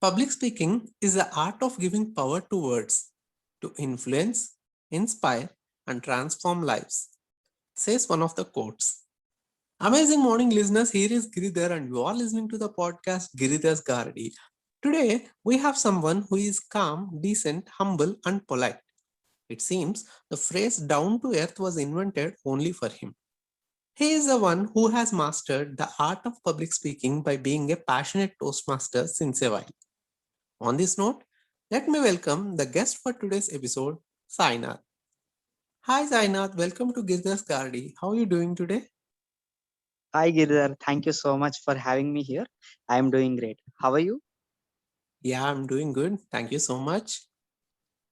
Public speaking is the art of giving power to words to influence, inspire, and transform lives, says one of the quotes. Amazing morning, listeners. Here is Giridhar, and you are listening to the podcast Giridhar's Garady. Today, we have someone who is calm, decent, humble, and polite. It seems the phrase down to earth was invented only for him. He is the one who has mastered the art of public speaking by being a passionate Toastmaster since a while. On this note, let me welcome the guest for today's episode, Sainath. Hi Sainath, welcome to Girdhar's Gardy. How are you doing today? Hi Giridhar, thank you so much for having me here. I am doing great. How are you? Yeah, I'm doing good. Thank you so much.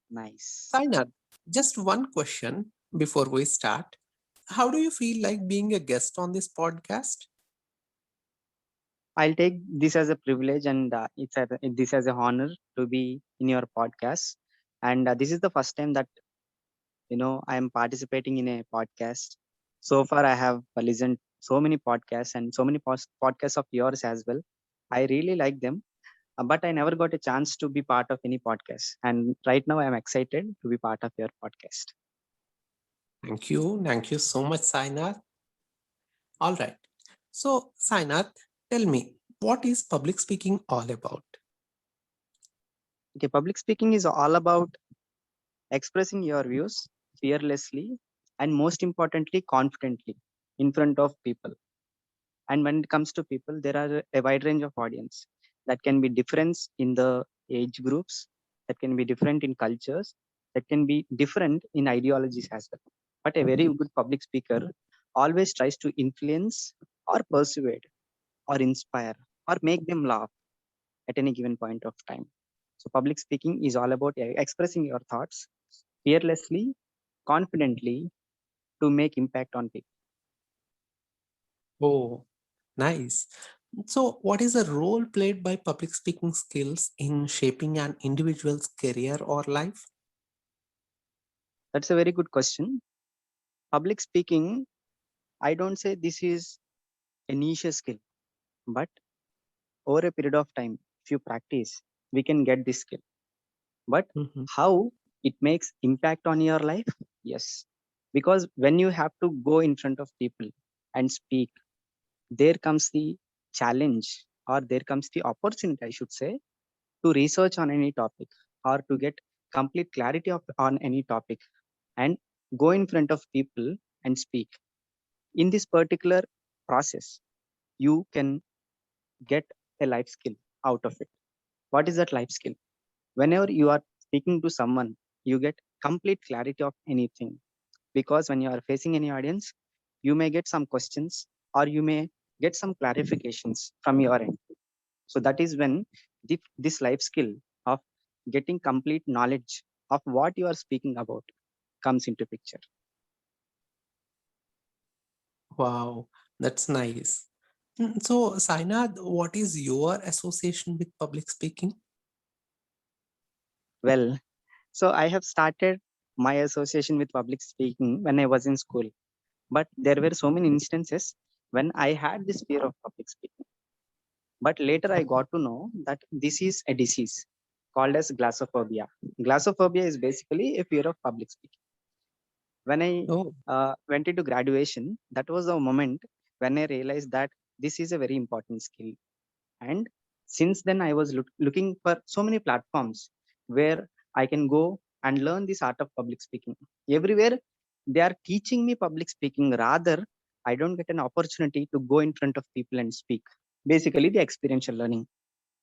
Nice. Sainath, just one question before we start. How do you feel like being a guest on this podcast? I'll take this as a privilege and this as a honor to be in your podcast. And this is the first time that I am participating in a podcast. So far, I have listened so many podcasts and so many podcasts of yours as well. I really like them, but I never got a chance to be part of any podcast. And right now, I am excited to be part of your podcast. Thank you. Thank you so much, Sainath. All right. So, Sainath, tell me, what is public speaking all about? Okay, public speaking is all about expressing your views fearlessly and most importantly confidently in front of people. And when it comes to people, there are a wide range of audience that can be different in the age groups, that can be different in cultures, that can be different in ideologies as well. But a very good public speaker always tries to influence or persuade or inspire or make them laugh at any given point of time. So public speaking is all about expressing your thoughts fearlessly, confidently to make impact on people. Oh, nice. So, what is the role played by public speaking skills in shaping an individual's career or life? That's a very good question. Public speaking, I don't say this is a niche skill, but over a period of time, if you practice, we can get this skill. But Mhm. how it makes impact on your life? Yes. Because when you have to go in front of people and speak, there comes the challenge or there comes the opportunity, I should say, to research on any topic or to get complete clarity on any topic and go in front of people and speak. In this particular process, you can get a life skill out of it. What is that life skill? Whenever you are speaking to someone, you get complete clarity of anything. Because when you are facing any audience, you may get some questions or you may get some clarifications from your end. So that is when this life skill of getting complete knowledge of what you are speaking about comes into picture. Wow, that's nice. So, Sainath, what is your association with public speaking? Well, so I have started my association with public speaking when I was in school. But there were so many instances when I had this fear of public speaking. But later I got to know that this is a disease called as glossophobia. Glossophobia is basically a fear of public speaking. When I Oh, went into graduation, that was the moment when I realized that this is a very important skill. And since then, I was looking for so many platforms where I can go and learn this art of public speaking. Everywhere they are teaching me public speaking. Rather, I don't get an opportunity to go in front of people and speak. Basically, the experiential learning.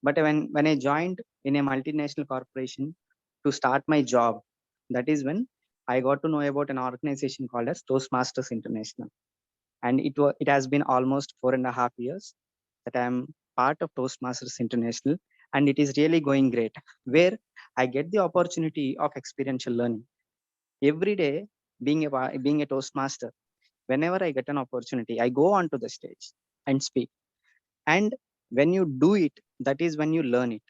But when I joined in a multinational corporation to start my job, that is when I got to know about an organization called as Toastmasters International. And it has been almost 4.5 years that I am part of Toastmasters International, and it is really going great. Where I get the opportunity of experiential learning every day, being a Toastmaster. Whenever I get an opportunity, I go onto the stage and speak. And when you do it, that is when you learn it.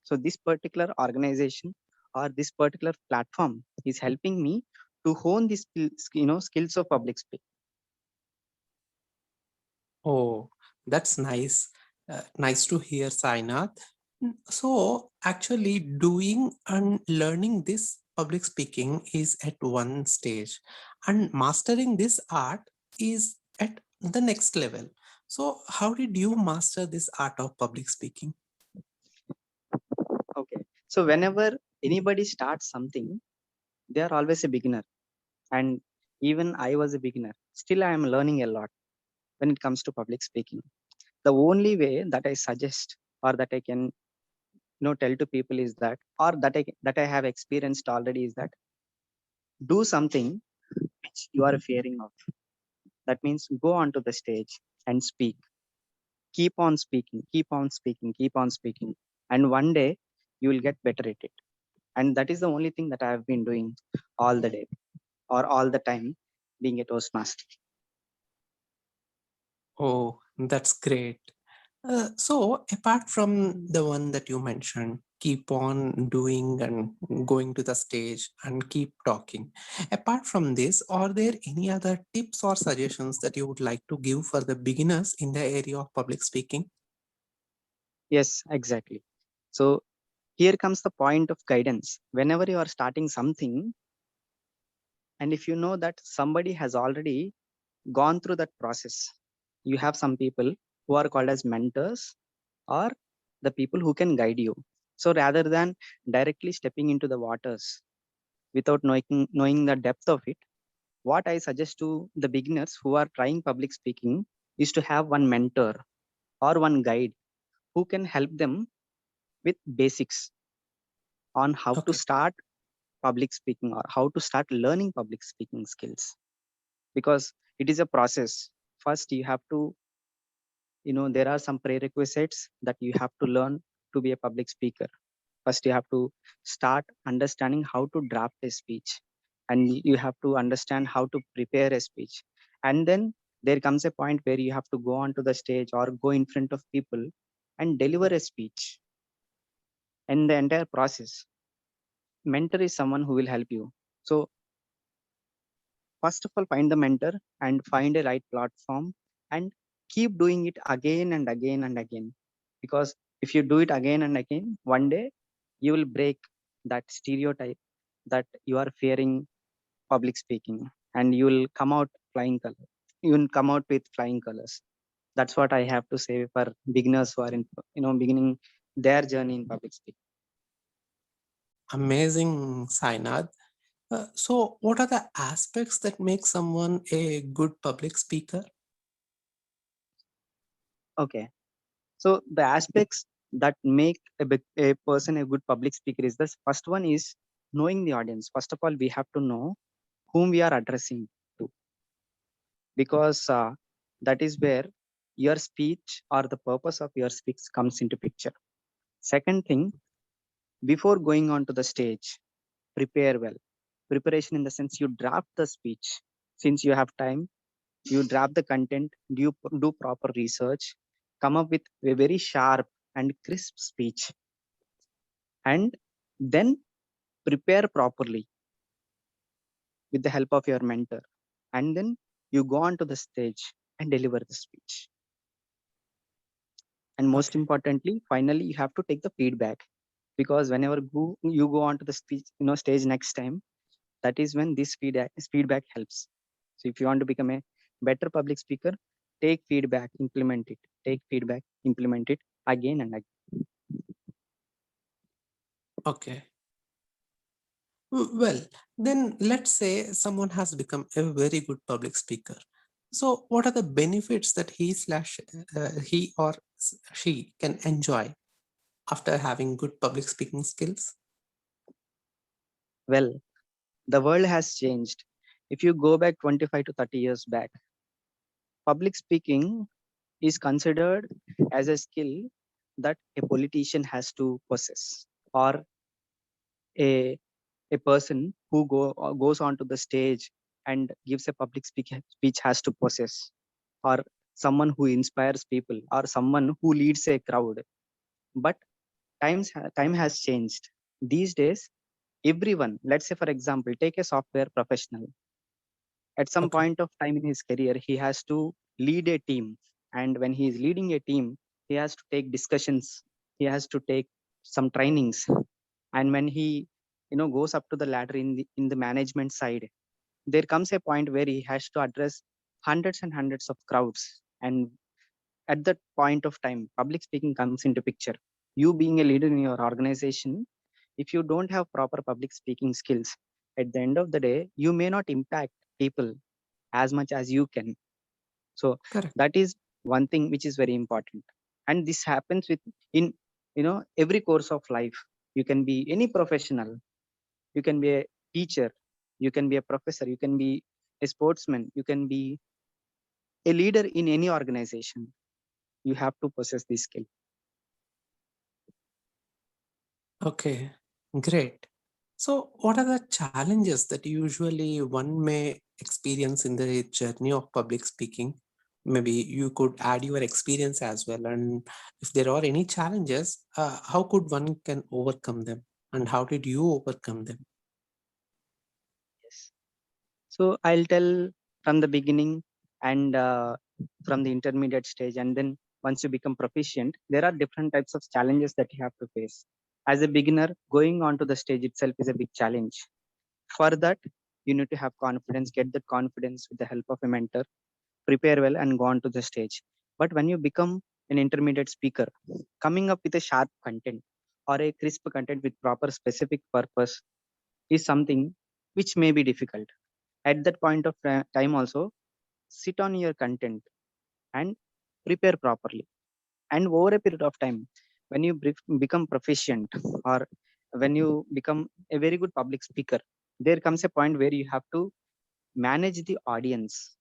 So this particular organization or this particular platform is helping me to hone the skills of public speaking. oh, that's nice. Nice to hear, Sainath. So, actually, doing and learning this public speaking is at one stage, and mastering this art is at the next level. So, how did you master this art of public speaking? Okay. So whenever anybody starts something, they are always a beginner. And even I was a beginner. Still, I am learning a lot when it comes to public speaking. The only way that I suggest or that I can tell to people is that, or that I have experienced already, is that do something which you are fearing of. That means go onto the stage and speak. Keep on speaking, keep on speaking, keep on speaking. And one day you will get better at it. And that is the only thing that I have been doing all the day or all the time being a Toastmaster. Oh, that's great. So, apart from the one that you mentioned, keep on doing and going to the stage and keep talking. Apart from this, are there any other tips or suggestions that you would like to give for the beginners in the area of public speaking? Yes, exactly. So here comes the point of guidance. Whenever you are starting something, and if you know that somebody has already gone through that process, you have some people who are called as mentors or the people who can guide you. So rather than directly stepping into the waters without knowing the depth of it, what I suggest to the beginners who are trying public speaking is to have one mentor or one guide who can help them with basics on how to Okay. start public speaking or how to start learning public speaking skills, because it is a process. First you have to, there are some prerequisites that you have to learn to be a public speaker. First you have to start understanding how to draft a speech, and you have to understand how to prepare a speech, and then there comes a point where you have to go onto the stage or go in front of people and deliver a speech. And the entire process, mentor is someone who will help you. So first of all, find the mentor and find a right platform and keep doing it again and again and again. Because if you do it again and again, one day you will break that stereotype that you are fearing public speaking, and you will come out flying color. You will come out with flying colors. That's what I have to say for beginners who are in, beginning their journey in public speaking. Amazing, Sainath. So, what are the aspects that make someone a good public speaker? Okay. So the aspects that make a person a good public speaker is this. First one is knowing the audience. First of all, we have to know whom we are addressing to, because that is where your speech or the purpose of your speech comes into picture. Second thing, before going on to the stage, prepare well. Preparation in the sense you draft the speech. Since you have time, you draft the content, do proper research, come up with a very sharp and crisp speech, and then prepare properly with the help of your mentor, and then you go on to the stage and deliver the speech. And most Okay. importantly, finally you have to take the feedback, because whenever you go on to the speech, stage next time, that is when this feedback helps. So if you want to become a better public speaker, take feedback, implement it. Take feedback, implement it again and again. Okay. Well, then let's say someone has become a very good public speaker. So, what are the benefits that he or she can enjoy after having good public speaking skills? Well, the world has changed. If you go back 25 to 30 years back, public speaking is considered as a skill that a politician has to possess, or a, a person who goes onto the stage and gives a speech has to possess, or someone who inspires people, or someone who leads a crowd. But time has changed. These days, everyone, let's say for example, take a software professional. At some Okay. point of time in his career, he has to lead a team, and when he is leading a team, he has to take discussions. he has to take some trainings, and when he goes up to the ladder in the management side, there comes a point where he has to address hundreds and hundreds of crowds. And at that point of time, public speaking comes into picture. You being a leader in your organization, if you don't have proper public speaking skills, at the end of the day you may not impact people as much as you can. So Correct. that is one thing which is very important. And this happens with in every course of life. You can be any professional, you can be a teacher, you can be a professor, you can be a sportsman, you can be a leader in any organization. You have to possess this skill. Okay, great. So, what are the challenges that usually one may experience in the journey of public speaking? Maybe you could add your experience as well. And if there are any challenges, how could one can overcome them? And how did you overcome them? Yes. So I'll tell from the beginning, and from the intermediate stage, and then once you become proficient, there are different types of challenges that you have to face. As a beginner, going onto the stage itself is a big challenge. For that, you need to have confidence, get that confidence with the help of a mentor, prepare well, and go on to the stage. But when you become an intermediate speaker, coming up with a sharp content or a crisp content with proper specific purpose is something which may be difficult. At that point of time, also sit on your content and prepare properly. And over a period of time, when you become proficient, or when you become a very good public speaker, there comes a point where you have to manage the audience,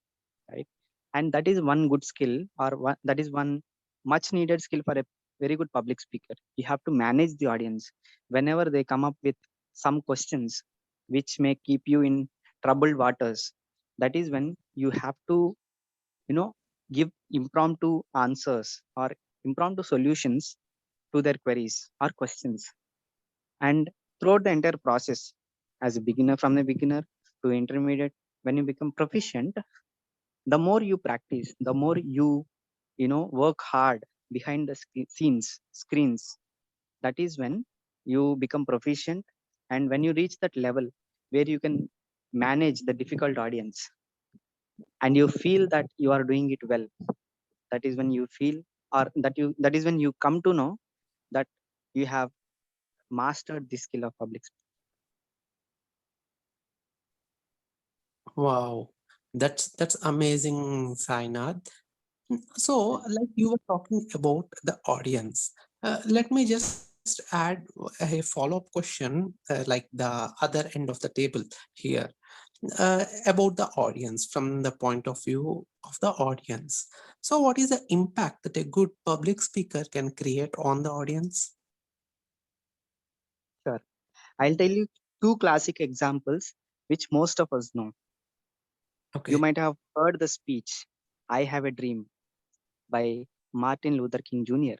right? And that is one good skill, or that is one much needed skill for a very good public speaker. You have to manage the audience whenever they come up with some questions which may keep you in troubled waters. That is when you have to you know give impromptu answers or impromptu solutions to their queries or questions. And throughout the entire process, as a beginner, from the beginner to intermediate, when you become proficient, the more you practice, the more you work hard behind the scenes screens, that is when you become proficient. And when you reach that level where you can manage the difficult audience, and you feel that you are doing it well, that is when you feel, or that is when you come to know that you have mastered the skill of public speaking. Wow, that's amazing, Sainath. So, like you were talking about the audience, let me just add a follow-up question, like the other end of the table here, about the audience from the point of view of the audience. So, what is the impact that a good public speaker can create on the audience? Sure, I'll tell you two classic examples which most of us know. You Okay. might have heard the speech, "I Have a Dream" by Martin Luther King Jr.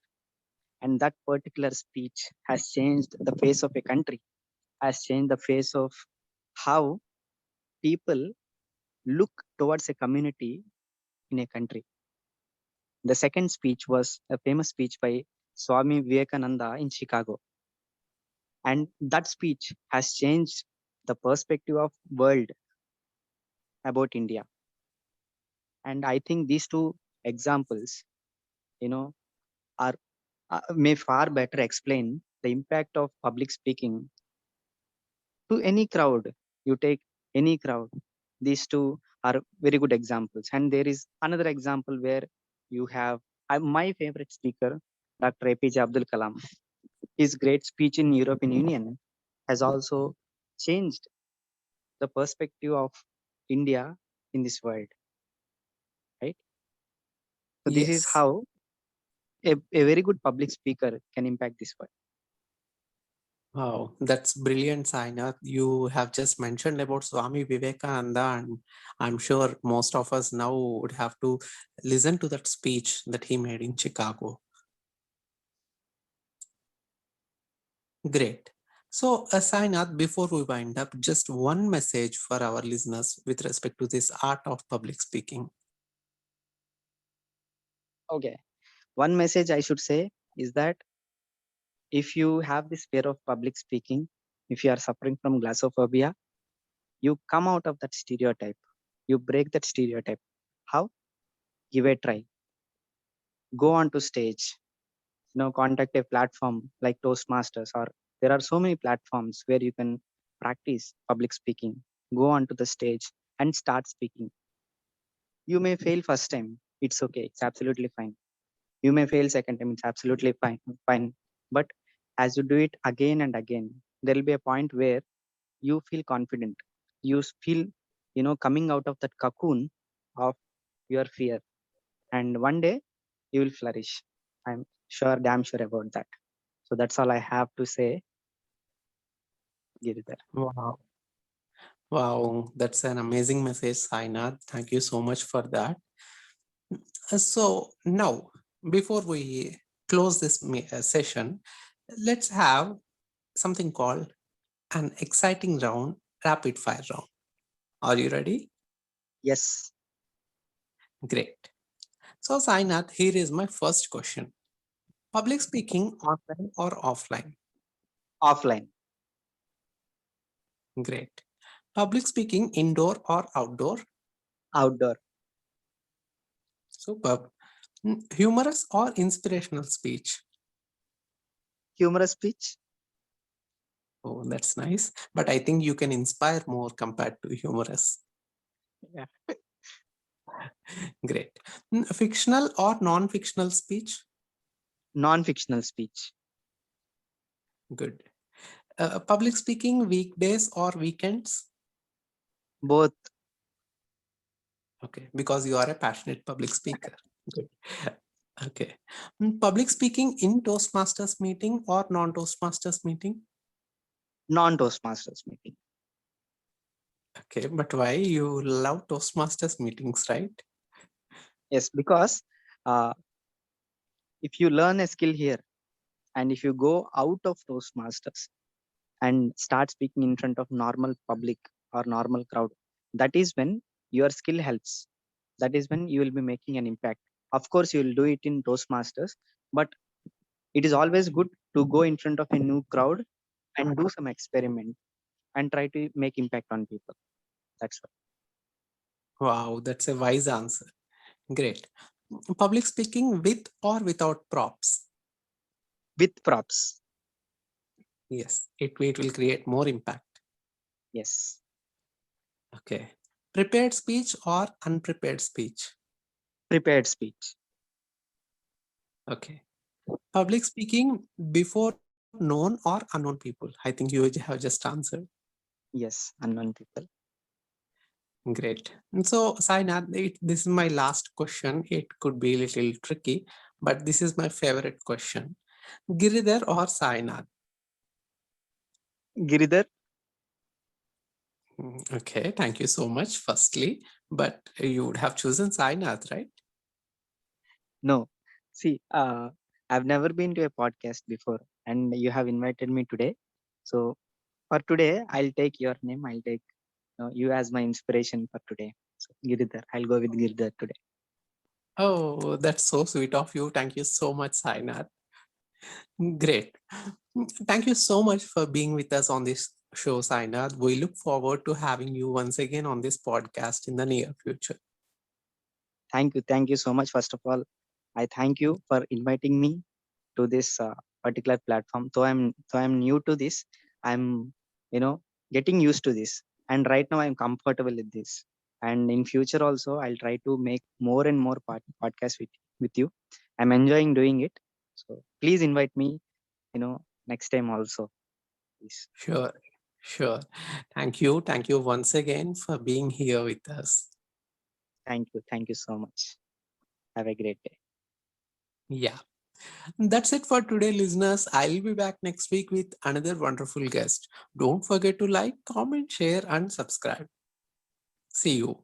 And that particular speech has changed the face of a country, has changed the face of how people look towards a community in a country. The second speech was a famous speech by Swami Vivekananda in Chicago. And that speech has changed the perspective of world about India. And I think these two examples, you know, are may far better explain the impact of public speaking to any crowd. You take any crowd. These two are very good examples. And there is another example where you have my favorite speaker, Dr. APJ Abdul Kalam. His great speech in European Union has also changed the perspective of India in this world, right? So this is Yes. how a very good public speaker can impact this world. Wow, that's brilliant, Sainath. You have just mentioned about Swami Vivekananda, and I'm sure most of us now would have to listen to that speech that he made in Chicago. Great. So, Sainath, before we wind up, just one message for our listeners with respect to this art of public speaking. Okay. One message I should say is that If you have this fear of public speaking, if you are suffering from glossophobia, you come out of that stereotype. You break that stereotype. How? Give a try. Go on to stage. Contact a platform like Toastmasters, or there are so many platforms where you can practice public speaking. Go onto the stage and start speaking. You may fail first time. It's okay. It's absolutely fine. You may fail second time. It's absolutely fine. But as you do it again and again, there will be a point where you feel confident. You feel, coming out of that cocoon of your fear. And one day you will flourish. I'm sure, damn sure about that. So that's all I have to say, Giridhar. Wow. Wow, that's an amazing message, Sainath. Thank you so much for that. So now, before we close this session, let's have something called an exciting round, rapid fire round. Are you ready? Yes, Great. So, Sainath, here is my first question. Public speaking online or offline? offline, Great. Public speaking indoor or outdoor? outdoor, Superb. Humorous or inspirational speech? humorous speech, Oh, that's nice. But I think you can inspire more compared to humorous. yeah. Great. Fictional or non-fictional speech? Non-fictional speech, Good. Public speaking weekdays or weekends? both Okay, because you are a passionate public speaker. Good. Okay. Public speaking in Toastmasters meeting or non-Toastmasters meeting? non-Toastmasters meeting. Okay, but why? You love Toastmasters meetings, right? Yes, because uh, if you learn a skill here and if you go out of Toastmasters and start speaking in front of normal public or normal crowd, that is when your skill helps. That is when you will be making an impact. Of course, you will do it in Toastmasters, but it is always good to go in front of a new crowd and do some experiment and try to make impact on people. That's what. Wow, that's a wise answer. Great. Public speaking with or without props? With props. Yes, it will create more impact. Yes. Okay. Prepared speech or unprepared speech? Prepared speech. Okay. Public speaking before known or unknown people? I think you have just answered. Yes. Unknown people. Great. And so, Sainath, this is my last question. It could be a little tricky, but this is my favorite question. Giridhar or Sainath? Giridhar. Okay, thank you so much, firstly. But you would have chosen Sainath, right? No. See, I've never been to a podcast before and you have invited me today. So for today, I'll take your name. I'll take you as my inspiration for today. So Giridhar. I'll go with Giridhar today. Oh, that's so sweet of you. Thank you so much, Sainath. Great. Thank you so much for being with us on this show, Sainath. We look forward to having you once again on this podcast in the near future. Thank you. Thank you so much. First of all, I thank you for inviting me to this particular platform. So I'm new to this. I'm getting used to this, and right now I'm comfortable with this. And in future also, I'll try to make more and more podcasts with you. I'm enjoying doing it. So please invite me. Next time also. Please. Sure, sure. Thank you. Thank you once again for being here with us. Thank you. Thank you so much. Have a great day. Yeah. That's it for today, listeners. I'll be back next week with another wonderful guest. Don't forget to like, comment, share, and subscribe. See you.